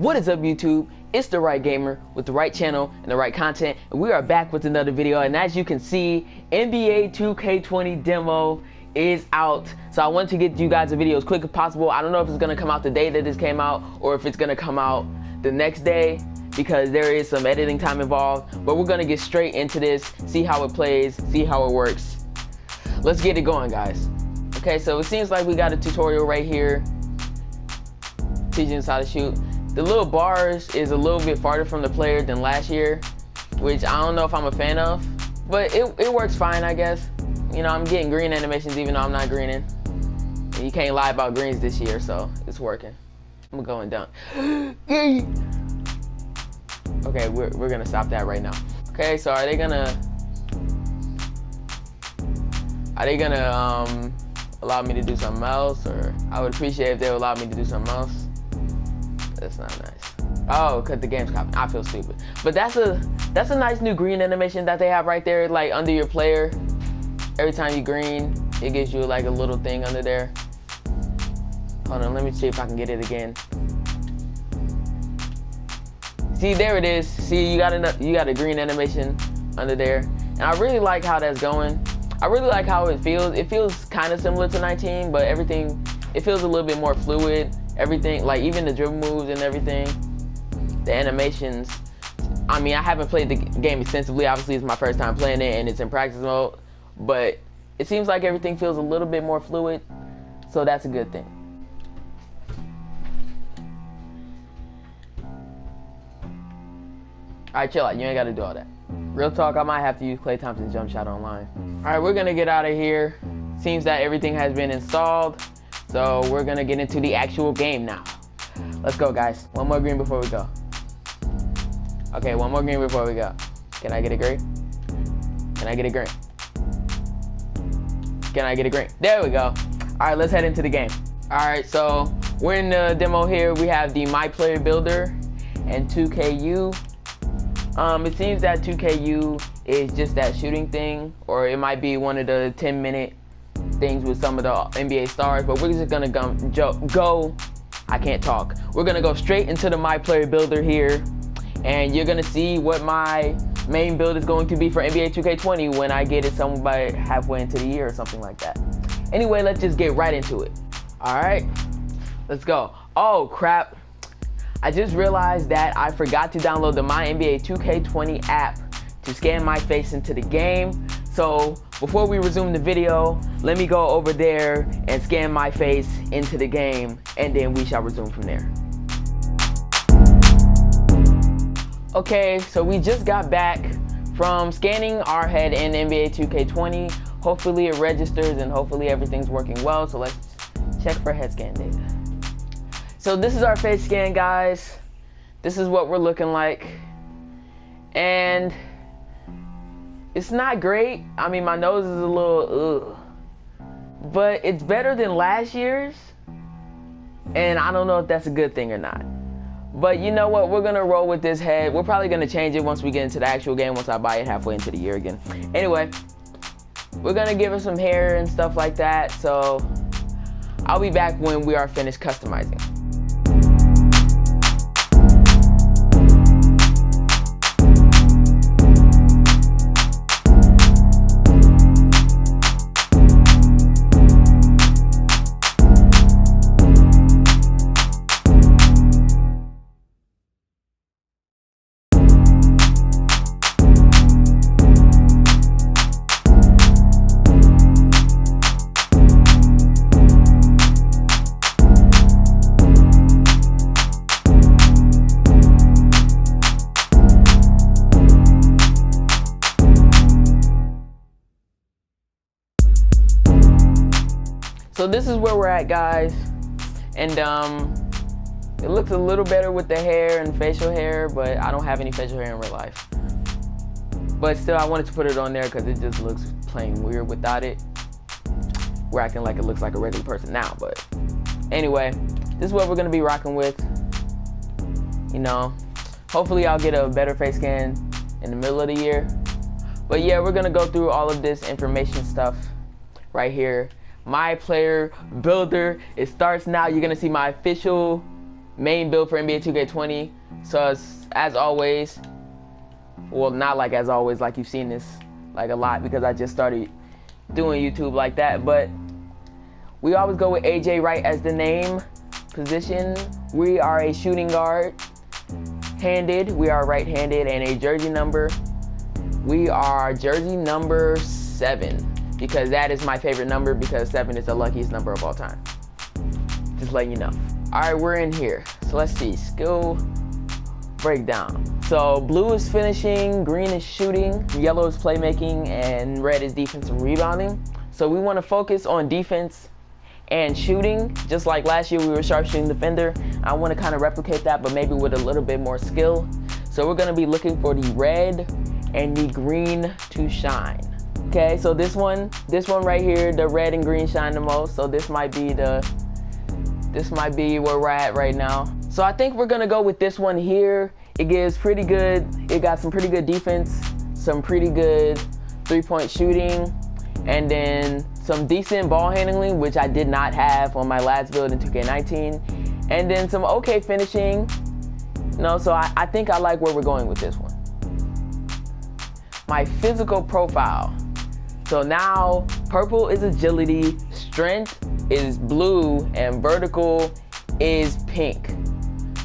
What is up, YouTube? It's the right gamer with the right channel and the right content, and we are back with another video. And as you can see, NBA 2K20 demo is out, so I want to get you guys a video as quick as possible. I don't know if it's gonna come out the day that this came out or if it's gonna come out the next day, because there is some editing time involved. But we're gonna get straight into this, see how it plays, see how it works. Let's get it going, guys. Okay, so it seems like we got a tutorial right here teaching us how to shoot. The little bars is a little bit farther from the player than last year, which I don't know if I'm a fan of, but it works fine, I guess. You know, I'm getting green animations even though I'm not greening. And you can't lie about greens this year, so it's working. I'm going down. Okay, we're gonna stop that right now. Okay, so are they gonna allow me to do something else? Or I would appreciate if they would allow me to do something else. That's not nice. Oh, cause the game's copying. I feel stupid. But that's a nice new green animation that they have right there, like under your player. Every time you green, it gives you like a little thing under there. Hold on, let me see if I can get it again. See, there it is. See, you got a green animation under there, and I really like how that's going. I really like how it feels. It feels kind of similar to 19, but everything, it feels a little bit more fluid. Everything, like even the dribble moves and everything, the animations. I mean, I haven't played the game extensively. Obviously, it's my first time playing it, and it's in practice mode. But it seems like everything feels a little bit more fluid, so that's a good thing. Alright, chill out. You ain't got to do all that. Real talk, I might have to use Klay Thompson's jump shot online. Alright, we're going to get out of here. Seems that everything has been installed. So we're gonna get into the actual game now. Let's go, guys. One more green before we go. Okay, one more green before we go. Can I get a green? Can I get a green? Can I get a green? There we go. All right, let's head into the game. All right, so we're in the demo here. We have the My Player Builder and 2KU. It seems that 2KU is just that shooting thing, or it might be one of the 10-minute things with some of the NBA stars, but we're just gonna go. I can't talk. We're gonna go straight into the My Player Builder here, and you're gonna see what my main build is going to be for NBA 2K20 when I get it somewhere halfway into the year or something like that. Anyway, let's just get right into it. All right, let's go. Oh crap! I just realized that I forgot to download the My NBA 2K20 app to scan my face into the game. So before we resume the video, let me go over there and scan my face into the game, and then we shall resume from there. Okay, so we just got back from scanning our head in NBA 2K20. Hopefully it registers and hopefully everything's working well. So let's check for head scan data. So this is our face scan, guys. This is what we're looking like. And it's not great. I mean, my nose is a little but it's better than last year's, and I don't know if that's a good thing or not. But you know what, we're gonna roll with this head. We're probably gonna change it once we get into the actual game, once I buy it halfway into the year again. Anyway, we're gonna give her some hair and stuff like that, so I'll be back when we are finished customizing. So this is where we're at, guys, and it looks a little better with the hair and facial hair, but I don't have any facial hair in real life. But still, I wanted to put it on there because it just looks plain weird without it. We're acting like it looks like a regular person now, but anyway, this is what we're gonna be rocking with. You know, hopefully I'll get a better face scan in the middle of the year. But yeah, we're gonna go through all of this information stuff right here. My Player Builder, it starts now. You're gonna see my official main build for NBA 2K20. So as always, well, not like as always, like you've seen this like a lot because I just started doing YouTube like that, but we always go with AJ Wright as the name position. We are a shooting guard, handed, we are right-handed, and a jersey number. We are jersey number 7 because that is my favorite number because 7 is the luckiest number of all time. Just letting you know. All right, we're in here. So let's see, skill breakdown. So blue is finishing, green is shooting, yellow is playmaking, and red is defense and rebounding. So we want to focus on defense and shooting. Just like last year we were sharpshooting defender, I want to kind of replicate that, but maybe with a little bit more skill. So we're going to be looking for the red and the green to shine. Okay, so this one right here, the red and green shine the most. So this might be where we're at right now. So I think we're gonna go with this one here. It gives pretty good, it got some pretty good defense, some pretty good 3-point shooting, and then some decent ball handling, which I did not have on my last build in 2K19, and then some okay finishing. So I think I like where we're going with this one. My physical profile. So now purple is agility, strength is blue, and vertical is pink.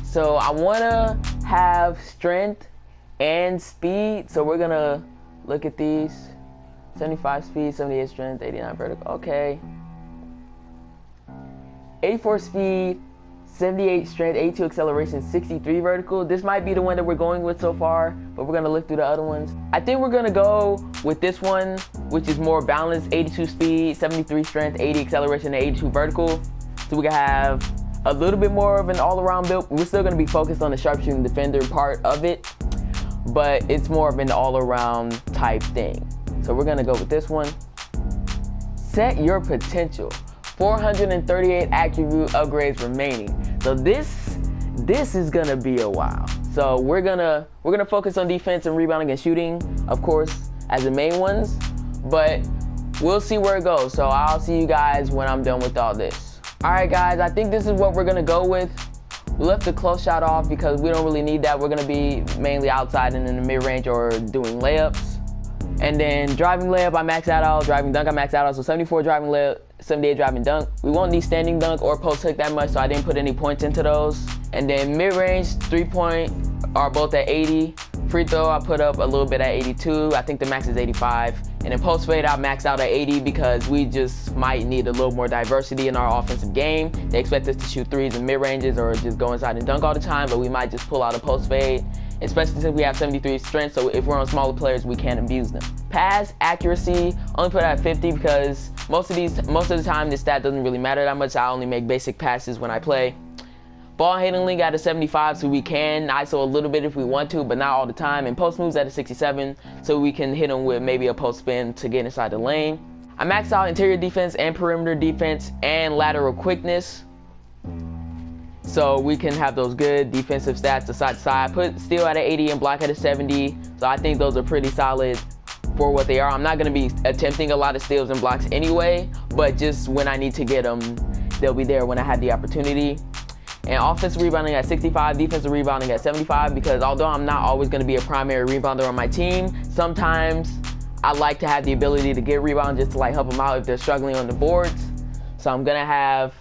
So I wanna have strength and speed. So we're gonna look at these. 75 speed, 78 strength, 89 vertical, okay. 84 speed, 78 strength, 82 acceleration, 63 vertical. This might be the one that we're going with so far, but we're gonna look through the other ones. I think we're gonna go with this one, which is more balanced, 82 speed, 73 strength, 80 acceleration, and 82 vertical. So we can have a little bit more of an all-around build. We're still gonna be focused on the sharpshooting defender part of it, but it's more of an all-around type thing. So we're gonna go with this one. Set your potential. 438 attribute upgrades remaining. So this is gonna be a while. So we're gonna focus on defense and rebounding and shooting, of course, as the main ones, but we'll see where it goes. So I'll see you guys when I'm done with all this. All right, guys, I think this is what we're gonna go with. We left the close shot off because we don't really need that. We're gonna be mainly outside and in the mid-range or doing layups. And then driving layup, I maxed that out. Driving dunk, I maxed out. So 74 driving layup, 78 driving dunk. We won't need standing dunk or post hook that much, so I didn't put any points into those. And then mid-range, 3-point are both at 80. Free throw, I put up a little bit at 82. I think the max is 85. And then post fade, I maxed out at 80 because we just might need a little more diversity in our offensive game. They expect us to shoot threes and mid-ranges or just go inside and dunk all the time, but we might just pull out a post fade, especially since we have 73 strength, so if we're on smaller players, we can't abuse them. Pass accuracy, only put it at 50 because most of the time this stat doesn't really matter that much. I only make basic passes when I play. Ball handling got a 75, so we can ISO a little bit if we want to, but not all the time. And post moves at a 67, so we can hit them with maybe a post spin to get inside the lane. I maxed out interior defense and perimeter defense and lateral quickness, so we can have those good defensive stats to side to side. I put steal at an 80 and block at a 70, so I think those are pretty solid for what they are. I'm not going to be attempting a lot of steals and blocks anyway, but just when I need to get them, they'll be there when I have the opportunity. And offensive rebounding at 65, defensive rebounding at 75, because although I'm not always going to be a primary rebounder on my team, sometimes I like to have the ability to get rebounds just to like help them out if they're struggling on the boards. So I'm going to have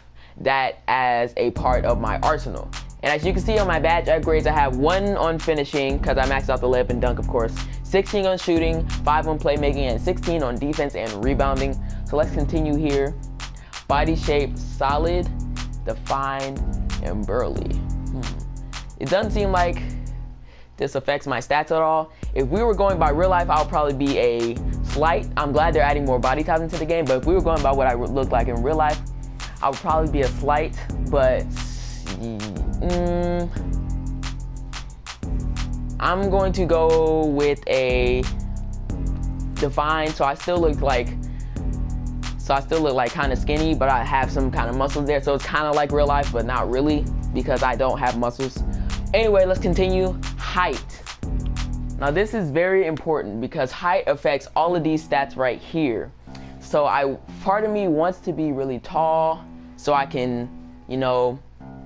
that as a part of my arsenal. And as you can see on my badge upgrades, I have 1 on finishing because I maxed out the layup and dunk, of course, 16 on shooting, 5 on playmaking, and 16 on defense and rebounding. So let's continue here. Body shape, solid, defined, and burly. It doesn't seem like this affects my stats at all. If we were going by real life, I'll probably be a slight. I'm glad they're adding more body types into the game, but if we were going by what I look like in real life, I would probably be a slight, but I'm going to go with a defined. So I still look like kind of skinny, but I have some kind of muscles there. So it's kind of like real life, but not really because I don't have muscles. Anyway, let's continue. Height. Now this is very important because height affects all of these stats right here. So part of me wants to be really tall so I can,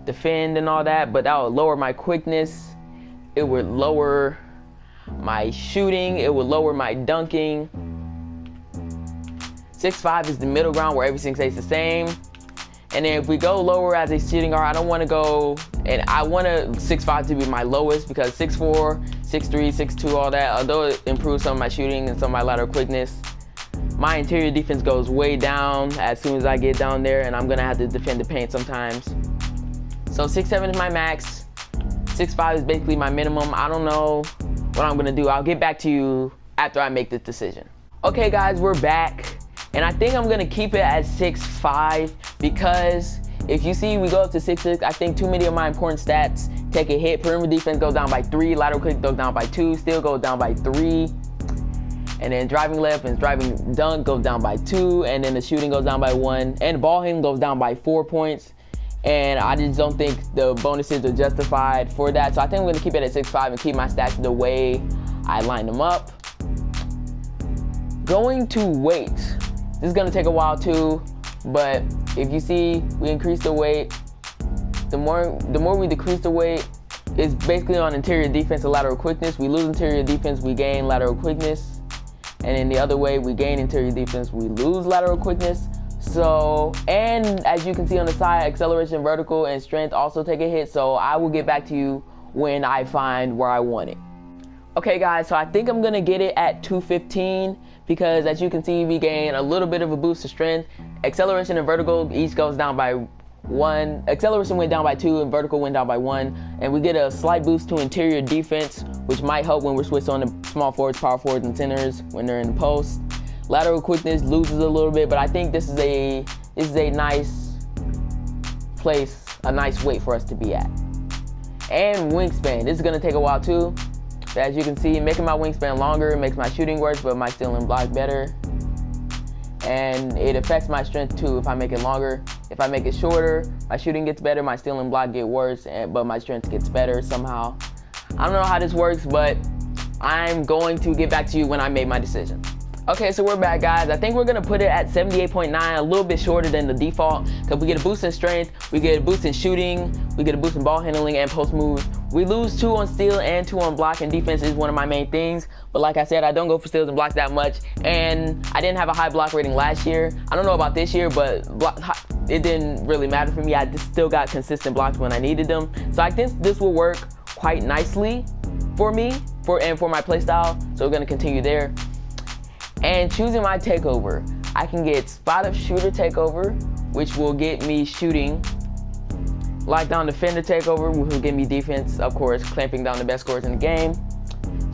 defend and all that, but that would lower my quickness. It would lower my shooting. It would lower my dunking. 6'5" is the middle ground where everything stays the same. And then if we go lower as a shooting guard, I don't want to go, and I want a 6'5" to be my lowest, because 6'4", 6'3", 6'2", all that, although it improves some of my shooting and some of my lateral quickness, my interior defense goes way down as soon as I get down there, and I'm going to have to defend the paint sometimes. So 6'7" is my max. 6'5" is basically my minimum. I don't know what I'm going to do. I'll get back to you after I make this decision. Okay, guys, we're back. And I think I'm going to keep it at 6'5", because if you see we go up to 6'6", I think too many of my important stats take a hit. Perimeter defense goes down by 3, lateral quick goes down by 2, steal goes down by 3, and then driving left and driving dunk goes down by 2, and then the shooting goes down by 1, and ball handling goes down by 4 points. And I just don't think the bonuses are justified for that. So I think I'm going to keep it at 6'5" and keep my stats the way I line them up. Going to weight. This is gonna take a while too, but if you see, we increase the weight. The more we decrease the weight, it's basically on interior defense and lateral quickness. We lose interior defense, we gain lateral quickness. And in the other way, we gain interior defense, we lose lateral quickness. So, and as you can see on the side, acceleration, vertical, and strength also take a hit. So I will get back to you when I find where I want it. Okay guys, so I think I'm gonna get it at 215, because as you can see, we gain a little bit of a boost to strength. Acceleration and vertical each goes down by 1. Acceleration went down by 2 and vertical went down by 1. And we get a slight boost to interior defense, which might help when we're switching on the small forwards, power forwards, and centers when they're in post. Lateral quickness loses a little bit, but I think this is a nice place, a nice weight for us to be at. And wingspan, this is gonna take a while too. As you can see, making my wingspan longer makes my shooting worse, but my steal and block better. And it affects my strength too if I make it longer. If I make it shorter, my shooting gets better, my steal and block get worse, but my strength gets better somehow. I don't know how this works, but I'm going to get back to you when I made my decision. Okay, so we're back, guys. I think we're gonna put it at 78.9, a little bit shorter than the default, because we get a boost in strength, we get a boost in shooting, we get a boost in ball handling and post moves. We lose 2 on steal and 2 on block, and defense is one of my main things. But like I said, I don't go for steals and blocks that much, and I didn't have a high block rating last year. I don't know about this year, but it didn't really matter for me. I just still got consistent blocks when I needed them. So I think this will work quite nicely for me and for my play style. So we're gonna continue there. And choosing my takeover, I can get spot up shooter takeover, which will get me shooting. Lockdown defender takeover, which will give me defense, of course, clamping down the best scorers in the game.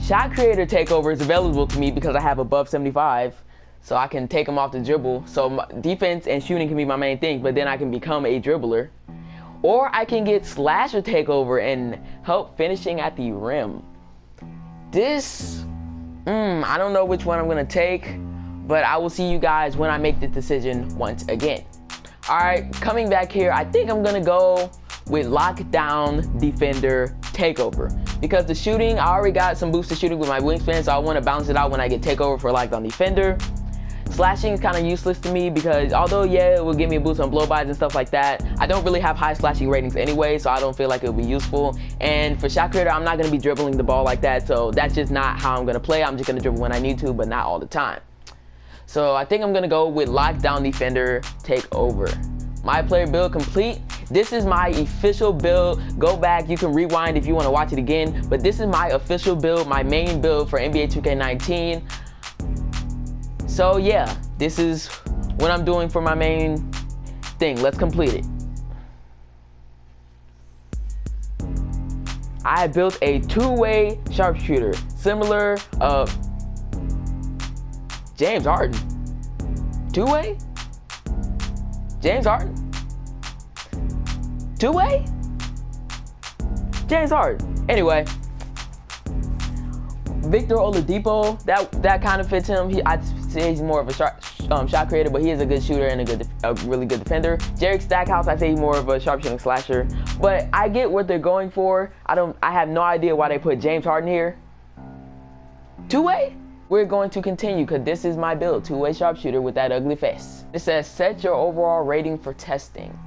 Shot creator takeover is available to me because I have above 75, so I can take them off the dribble. So my defense and shooting can be my main thing, but then I can become a dribbler. Or I can get slasher takeover and help finishing at the rim. This, I don't know which one I'm gonna take, but I will see you guys when I make the decision once again. All right, coming back here, I think I'm gonna go with lockdown defender takeover, because the shooting, I already got some boost to shooting with my wingspan, so I want to balance it out when I get takeover for lockdown defender. Slashing is kind of useless to me because although yeah, it will give me a boost on blow-bys and stuff like that, I don't really have high slashing ratings anyway, so I don't feel like it will be useful. And for shot creator, I'm not going to be dribbling the ball like that, so that's just not how I'm going to play. I'm just going to dribble when I need to, but not all the time. So I think I'm going to go with lockdown defender takeover. My player build complete. This is my official build. Go back, you can rewind if you want to watch it again, but this is my official build, my main build for NBA 2K19. So yeah, this is what I'm doing for my main thing. Let's complete it. I built a two-way sharpshooter, similar James Harden. Two-way? James Harden? Two-way? James Harden. Anyway, Victor Oladipo, that kind of fits him. I'd say he's more of a shot creator, but he is a good shooter and a really good defender. Jarek Stackhouse, I'd say he's more of a sharpshooting slasher. But I get what they're going for. I have no idea why they put James Harden here. Two-way? We're going to continue because this is my build, two-way sharpshooter with that ugly face. It says set your overall rating for testing.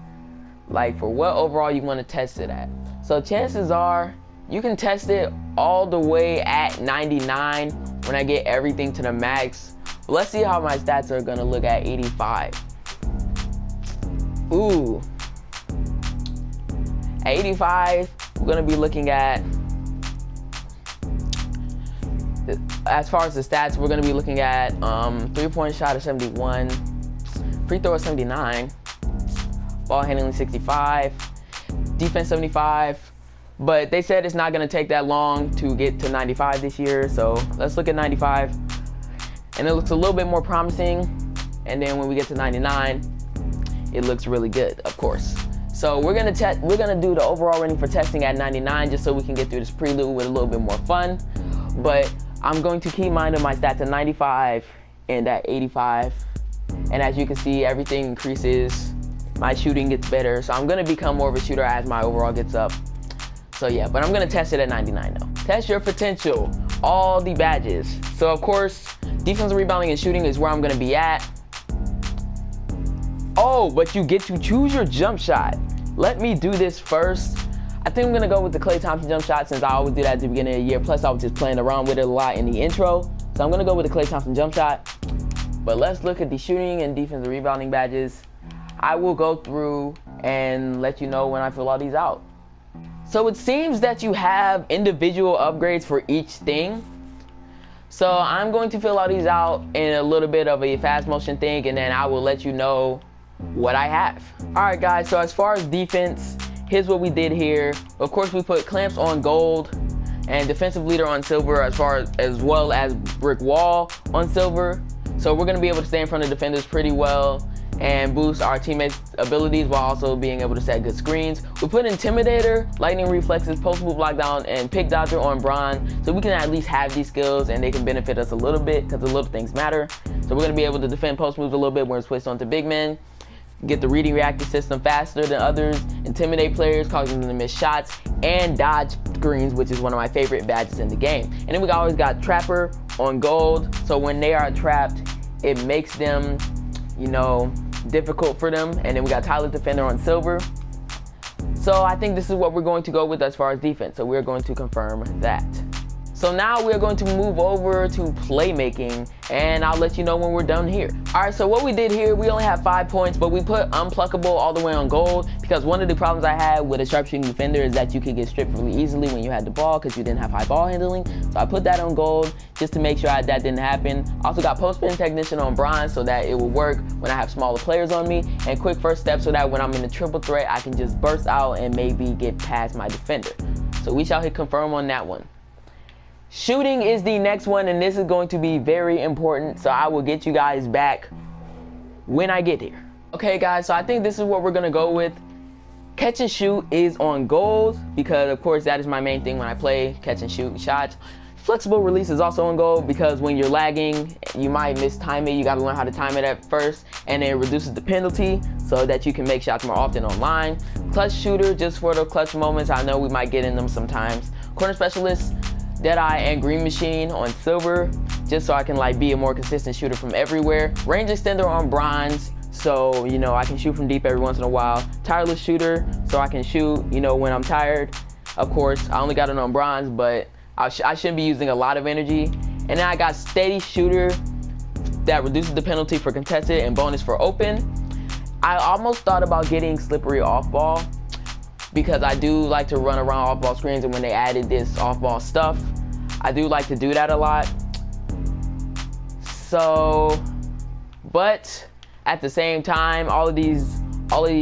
like for what overall you want to test it at. So chances are you can test it all the way at 99 when I get everything to the max. But let's see how my stats are gonna look at 85. Ooh. At 85, we're gonna be looking at, as far as the stats, we're gonna be looking at 3-point shot of 71, free throw of 79, ball handling 65, defense 75. But they said it's not gonna take that long to get to 95 this year, so let's look at 95. And it looks a little bit more promising. And then when we get to 99, it looks really good, of course. So we're gonna do the overall rating for testing at 99 just so we can get through this prelude with a little bit more fun. But I'm going to keep mind of my stats at 95 and at 85. And as you can see, everything increases. My shooting gets better. So I'm gonna become more of a shooter as my overall gets up. So yeah, but I'm gonna test it at 99 though. Test your potential, all the badges. So of course, defensive rebounding and shooting is where I'm gonna be at. Oh, but you get to choose your jump shot. Let me do this first. I think I'm gonna go with the Klay Thompson jump shot since I always do that at the beginning of the year. Plus I was just playing around with it a lot in the intro. So I'm gonna go with the Klay Thompson jump shot. But let's look at the shooting and defensive rebounding badges. I will go through and let you know when I fill all these out. So it seems that you have individual upgrades for each thing. So I'm going to fill all these out in a little bit of a fast motion thing, and then I will let you know what I have. All right guys, so as far as defense, here's what we did here. Of course, we put clamps on gold and defensive leader on silver, as well as brick wall on silver. So we're gonna be able to stay in front of defenders pretty well and boost our teammates' abilities while also being able to set good screens. We put Intimidator, Lightning Reflexes, Post Move Lockdown, and Pick Dodger on Bron, so we can at least have these skills and they can benefit us a little bit because the little things matter. So we're gonna be able to defend post moves a little bit when it's switched onto big men, get the reading reactive system faster than others, intimidate players, causing them to miss shots, and dodge screens, which is one of my favorite badges in the game. And then we always got Trapper on gold, so when they are trapped, it makes them, you know, difficult for them. And then we got Tireless Defender on silver. So I think this is what we're going to go with as far as defense. So we're going to confirm that. So now we're going to move over to playmaking, and I'll let you know when we're done here. All right, so what we did here, we only have 5 points, but we put Unpluckable all the way on gold because one of the problems I had with a sharpshooting defender is that you could get stripped really easily when you had the ball because you didn't have high ball handling. So I put that on gold just to make sure that didn't happen. Also got Post Spin Technician on bronze so that it will work when I have smaller players on me, and Quick First Step so that when I'm in a triple threat, I can just burst out and maybe get past my defender. So we shall hit confirm on that one. Shooting is the next one, and this is going to be very important, so I will get you guys back when I get here. Okay guys, so I think this is what we're gonna go with. Catch and shoot is on gold because of course that is my main thing when I play catch and shoot shots. Flexible release is also on gold because when you're lagging, you might mistime it. You gotta learn how to time it at first, and it reduces the penalty so that you can make shots more often online. Clutch shooter, just for the clutch moments. I know we might get in them sometimes. Corner specialist, Deadeye and Green Machine on silver, just so I can like be a more consistent shooter from everywhere. Range extender on bronze, so you know I can shoot from deep every once in a while. Tireless shooter, so I can shoot, you know, when I'm tired. Of course, I only got it on bronze, but I shouldn't be using a lot of energy. And then I got steady shooter that reduces the penalty for contested and bonus for open. I almost thought about getting slippery off ball, because I do like to run around off-ball screens, and when they added this off-ball stuff, I do like to do that a lot. So, but at the same time, all of these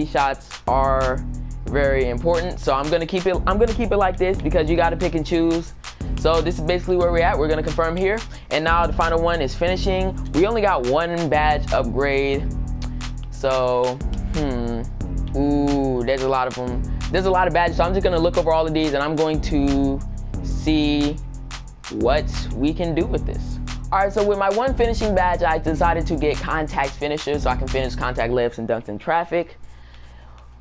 shots are very important. So I'm gonna keep it like this because you gotta pick and choose. So this is basically where we're at. We're gonna confirm here. And now the final one is finishing. We only got one badge upgrade. So, ooh, there's a lot of them. There's a lot of badges, so I'm just gonna look over all of these and I'm going to see what we can do with this. All right, so with my one finishing badge, I decided to get contact finisher so I can finish contact layups and dunks in traffic.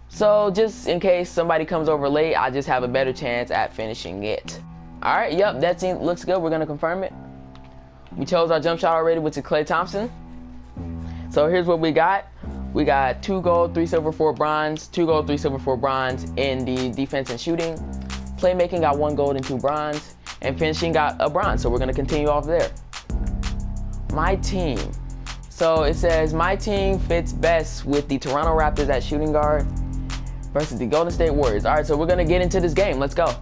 So just in case somebody comes over late, I just have a better chance at finishing it. All right, yep, that looks good. We're gonna confirm it. We chose our jump shot already, which is Klay Thompson. So here's what we got. We got 2 gold, 3 silver, 4 bronze. 2 gold, 3 silver, 4 bronze in the defense and shooting. Playmaking got 1 gold and 2 bronze. And finishing got a bronze, so we're gonna continue off there. My team. So it says my team fits best with the Toronto Raptors at shooting guard versus the Golden State Warriors. All right, so we're gonna get into this game. Let's go.